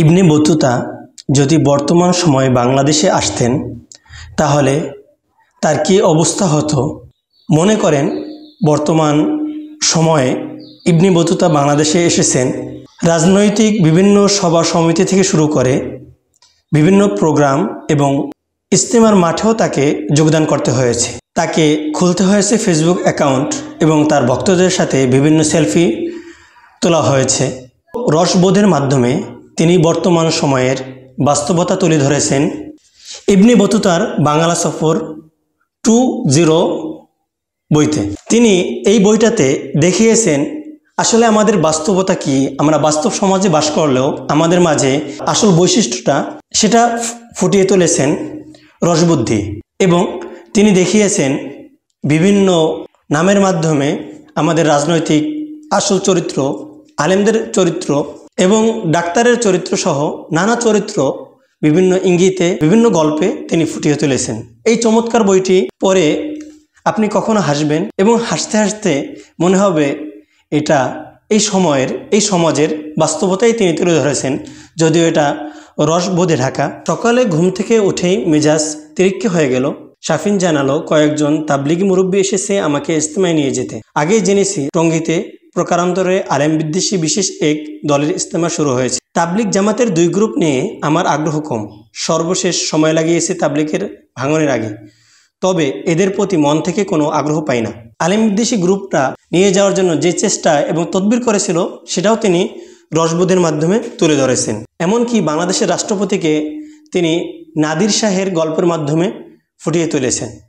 Ibn Battuta যদি বর্তমান সময়ে বাংলাদেশে আসতেন তাহলে তার কী অবস্থা হতো। মনে করেন বর্তমান সময়ে ইবনে বতুতা বাংলাদেশে এসেছেন, রাজনৈতিক বিভিন্ন সভা সমিতি থেকে শুরু করে বিভিন্ন প্রোগ্রাম এবং ইজতেমার মাঠেও তাকে যোগদান করতে হয়েছে। তাকে খুলতে হয়েছে ফেসবুক অ্যাকাউন্ট এবং তার ভক্তদের সাথে বিভিন্ন সেলফি তোলা হয়েছে। রসবোধের মাধ্যমে তিনি বর্তমান সময়ের বাস্তবতা তুলে ধরেছেন। ইবনে বতুতার বাংলা সফর 2.0 বইতে তিনি এই বইটাতে দেখিয়েছেন আসলে আমাদের বাস্তবতা কি। আমরা বাস্তব সমাজে বাস করলেও আমাদের মাঝে আসল বৈশিষ্ট্যটা সেটা ফুটিয়ে তুলেছেন রসবুদ্ধি, এবং তিনি দেখিয়েছেন বিভিন্ন নামের মাধ্যমে আমাদের রাজনৈতিক আসল চরিত্র, আলেমদের চরিত্র এবং ডাক্তারের চরিত্র সহ নানা চরিত্র বিভিন্ন ইঙ্গিতে বিভিন্ন গল্পে তিনি ফুটিয়ে তুলেছেন। এই চমৎকার বইটি পড়ে আপনি কখনো হাসবেন এবং হাসতে হাসতে মনে হবে এটা এই সময়ের এই সমাজের বাস্তবতাই তিনি তুলে ধরেছেন, যদিও এটা রসবোধে ঢাকা। সকালে ঘুম থেকে উঠেই মেজাজ তিরিক্কি হয়ে গেল। শাফিন জানালো কয়েকজন তাবলিগি মুরব্বী এসেছে আমাকে ইজতেমায় নিয়ে যেতে। আগেই জেনেছি টঙ্গীতে প্রকারান্তরে আলেম বিদ্বেষী বিশেষ এক দলের ইজতেমা শুরু হয়েছে। তাবলিগ জামাতের 2 গ্রুপ নিয়ে আমার আগ্রহ কম, সর্বশেষ সময় লাগিয়েছে তাবলিগের ভাঙনের আগে, তবে এদের প্রতি মন থেকে কোনো আগ্রহ পাই না। আলেম বিদ্বেষী গ্রুপটা নিয়ে যাওয়ার জন্য যে চেষ্টা এবং তদবির করেছিল সেটাও তিনি রসবোধের মাধ্যমে তুলে ধরেছেন। এমনকি বাংলাদেশের রাষ্ট্রপতিকে তিনি নাদির শাহের গল্পের মাধ্যমে ফুটিয়ে তুলেছেন।